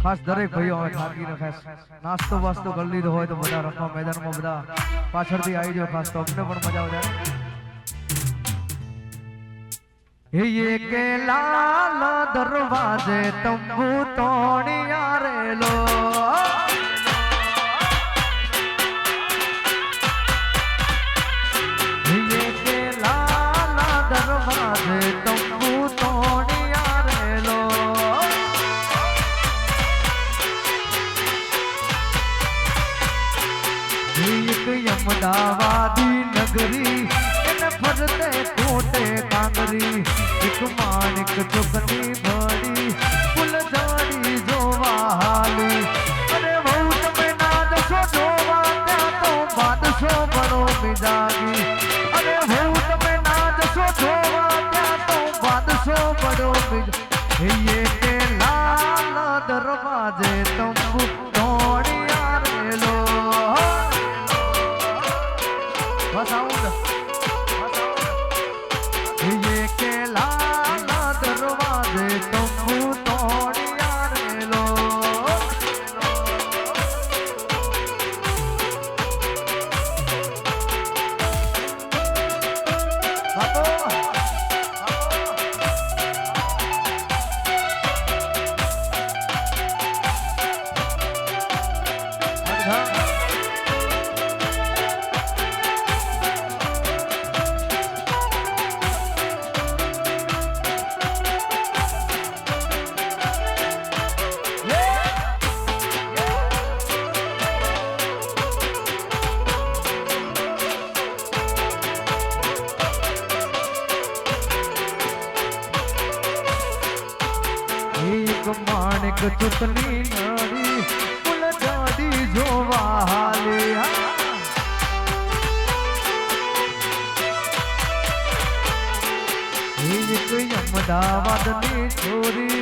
ખાસ દરેક ભાઈઓ હવે થાકીને ખાસ નાસ્તો વાસ્તો કરી લીધો હોય તો બધા રમવા મેદાનમાં બધા પાછળથી આવી જાઓ, ખાસ તો અમને પણ મજા આવે. ये के लाल दरवाजे तंबू तोड़िया रे लो, ये के लाल दरवाजे तंबू तोड़िया रे लो, एक अहमदाबादी नगरी फरते कोटे कांगरी, एक माणिक चुकनी भरी फुलझड़ी जोवा हाली. अरे बहु તમે ના દસો જોવા ત્યાં તો બાદશો બનો મિજાગી. અરે बहु તમે ના દસો જોવા ત્યાં તો બાદશો બનો મિજાગી. ये के लाल दरवाजे तंबू तोड़िया रे लो. बस आऊंगा. ये के लाल दरवाजे तंबू तोड़िया रे लो. एक माणिक चुकनी नड़ी फुलझड़ी जोवा हाली. एक अहमदाबाद ની છોરી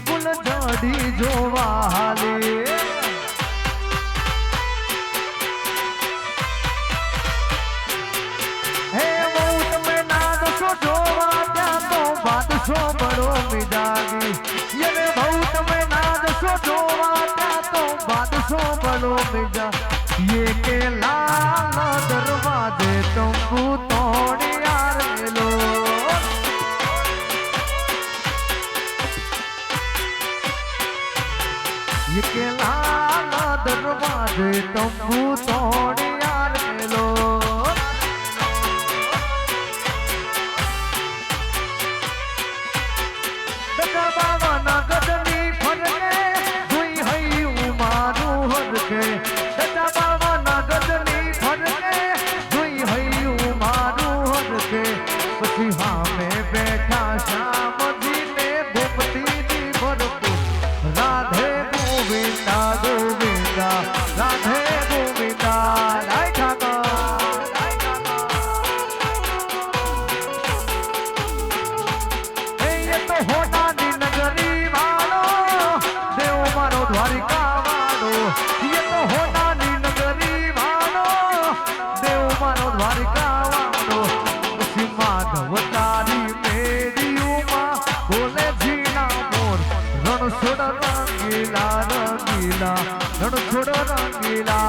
ફુલઝડી જોવા હાલી. હે બહુ તમે ના દસો જોવા ત્યાં તો બાદશો બડો મિજાગી. ये बहु તમે ના દસો જોવા ત્યાં તો બાદશો બડો મિજા. ये के लाल दरवाजे तंबू तोड़िया रे लो. ये के लाल दरवाजे तंबू तोड़िया रे लो. બાવાના ગઢની ફરકે જોઈ હૈયું મારું હરકે. બાવાના ગઢની ફરકે જોઈ હૈયું મારું હરકે. પછી હામે બેઠા શ્યામજીને ભૂપતિની ભરપૂર. રાધે ગોવિંદા ગોવિંદા રાધે ગોવિંદા. લાય ઠાકર એ તો હોનાની નગરી વાળો દેવ મારો દ્વારિકા વાળો. ये तो હોનાની નગરી વાળો દેવ મારો દ્વારિકા વાળો. પછી માધવ તારી મેરીઓમાં બોલે ઝીણા મોર. રણછોડ રંગીલા રંગીલા રણછોડ રંગીલા.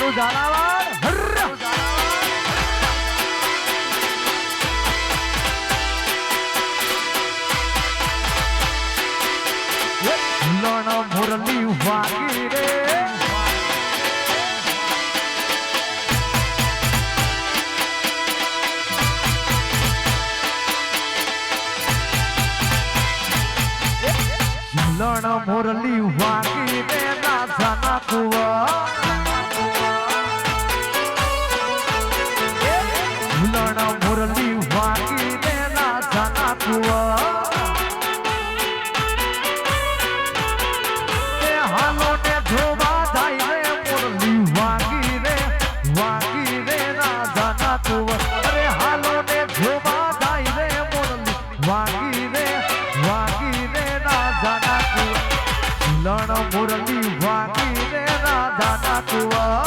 અમારું ઝાલાવાડ લણ મુરલી વાગી રે લણ મુરલી વાગી રે રાજાના કુવા લણ મુરલી વાગી રે રાજાના કુવા હાલો ને જોવા જાય રે મુરલી વાગી રે રાજાના કુવા અરે હાલો ને જોવા જાય રે મુરલી વાગી રે રાજાના લણ મુરલી વાગી રે રાધાના કુવા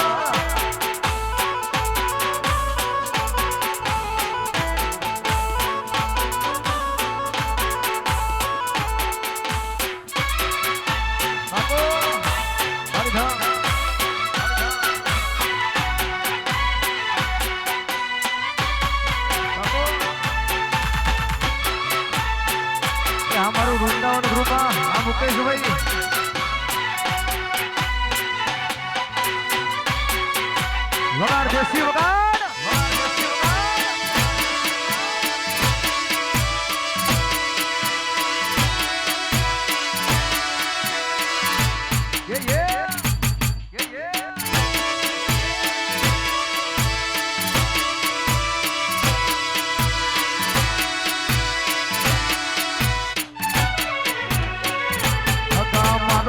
અમારું વૃંદાવન ગ્રુપમાં આ મુકેશભાઈ વગાડ દેશી વગાડ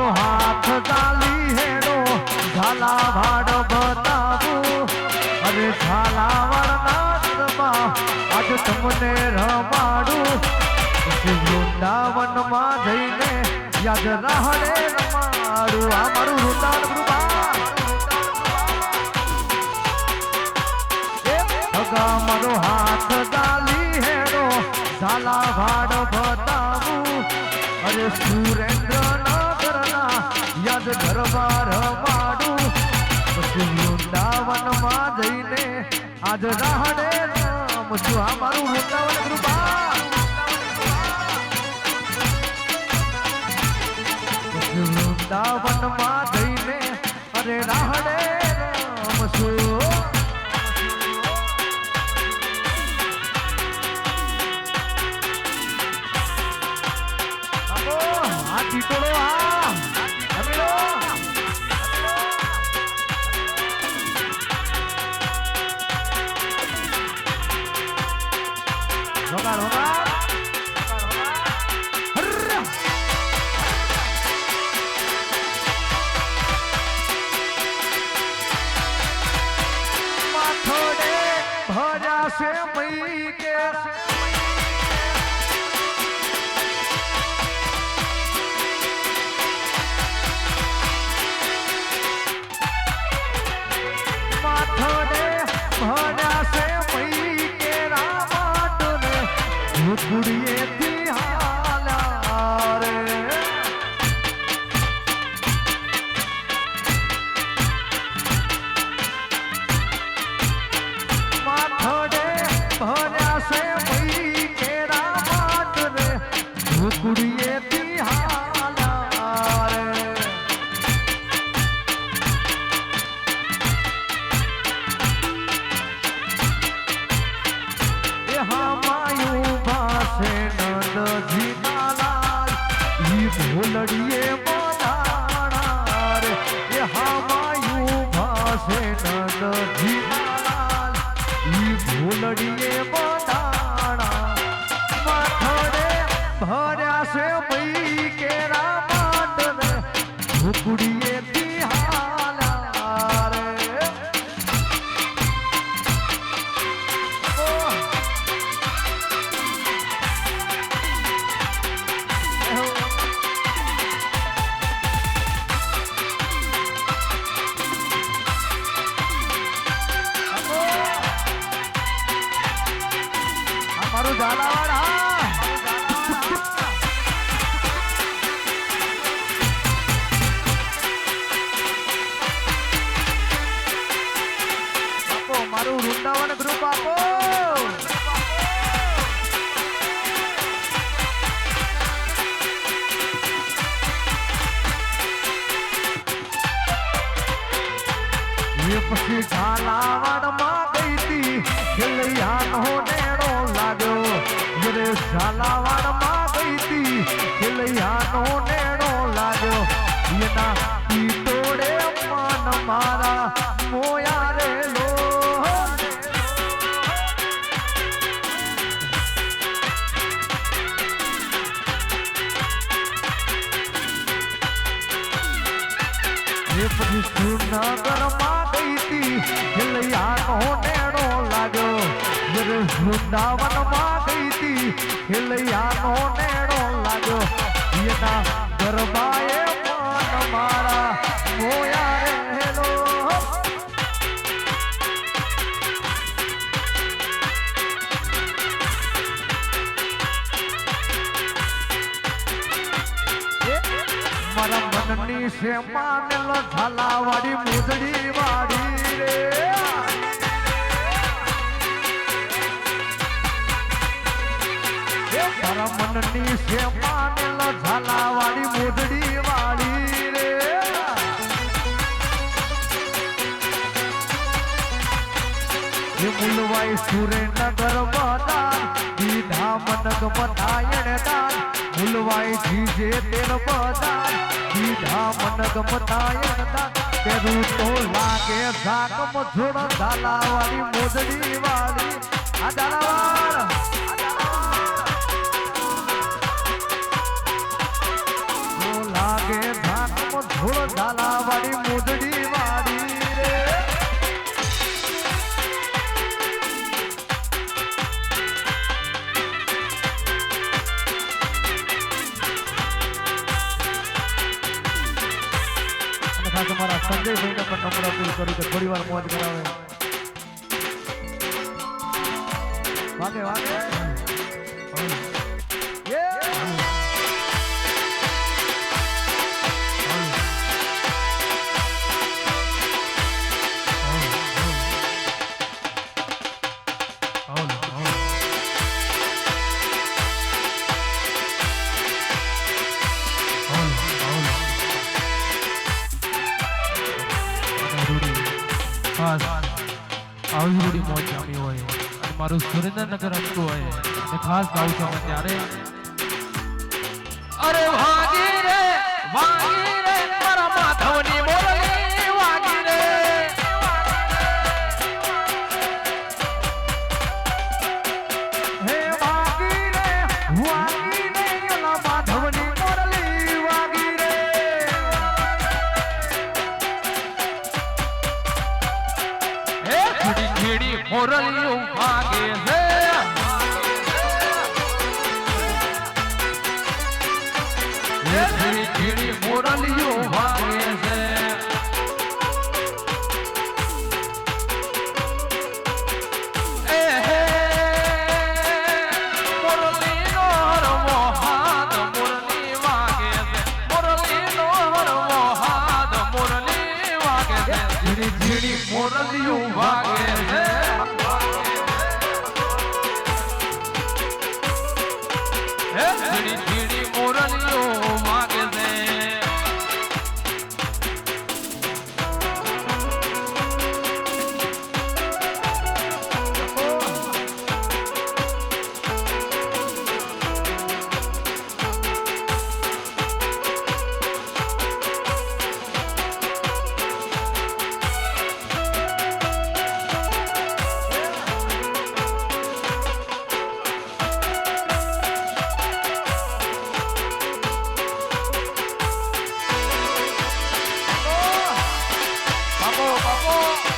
હાથ ચાલી હેરો ઝાલા ભાડ બતાવું અરે ઝાલાવાડમાં આજ તમને રમાડું વૃંદાવનમાં જઈને યાદ રાહડે રમાડું આ મારું વૃંદાવન ગ્રુપા મારો હાથ ચાલી હેરો ઝાલા ભાડ બતાવું અરે સુરેન્દ્ર યાદ દરબાર માડું પછી વૃંદાવનમાં જઈને આજ રાહડે રામ છું આ મારું વૃંદાવન કૃપા પછી વૃંદાવનમાં જઈને અરે રાહડે રામ છું આ ચીટોળો વગાડ માથોડે ભર્યા છે મઈ કેરા માથોડે ભર્યા છે મઈ કેરા માટને ભૂતગુડીએથી હાલ્યા રે માથોડે ભર્યા છે મઈ કેરા માટને ભૂતગુડીએથી હાલ્યા રે નંદજી લાલ ઈ ભોલડીએ બોલાણા રે એ હામાયું ભાસે નંદજી લાલ ઈ ભોલડીએ બોલાણા માથોડે ભર્યા છે મઈ કેરા માટને ભૂકડીએથી હાલ્યા રે મારું ઝાલાવાડ મારું વૃંદાવન ગ્રુપ આપો એ પછી ઝાલાવાડમાં ગઈ હતી ખેલૈયાનો નેણો લાગ્યો રે ઝાલાવાડમાં ગઈ હતી ખેલૈયાનો નેણો લાગ્યો એના પિતોડે મન મારા મોયા રે લો એ પછી શ્રીનગરમાં ગઈ હતી ખેલૈયાનો નેણો લાગ્યો રે વૃંદાવનમાં ગઈ હતી ખેલૈયાનો નેણો લાગ્યો એના ગરબાએ મન મારા મોયા રહેલો મારા મનની શેમાને ઝાલાવાડી મુદડી વાડી રે મારા મનની શેમાને ઝાલાવાડી મુદડી વાડી રે મુલવાઈ સુરેન્દ્ર બદાન દીધા મનક મથાયણ દાન મુલવાઈ જીજે તેર બદાન દીધા મનક મથાયણ દાન તેરું તો લાગે ઝાક મજોડ ઝાલાવાડી મોજડી વાળી આ ઝાલાવાડ લાગે ઝાક મજોડ ઝાલાવાડી મોજડી વાળી રે તમારા સંજયભાઈને પણ નમ્ર અપીલ કરું કે થોડી વાર મોજ કરાવે વાગે વાગે ખાસ આવી થોડી મોજ જામી હોય અને મારું સુરેન્દ્રનગર રમતું હોય અને ખાસ ગાઉં છું ત્યારે અરે વાગી રે મારા માધવની મોરલી વાગી રે હે વાગી રે ઓલા માધવની મોરલી વાગી રે ખેડી મોરલીઓ વાગે છે ખેડી મોરલીઓ વાગે છે મોરલીનો હરવો હાથ મોરલી વાગે છે મોરલીનો હરવો હાથ મોરલી વાગે છે ઝીણી મોરલીઓ વાગે છે ઝીણી મોરલીઓ વાગે છે બાપો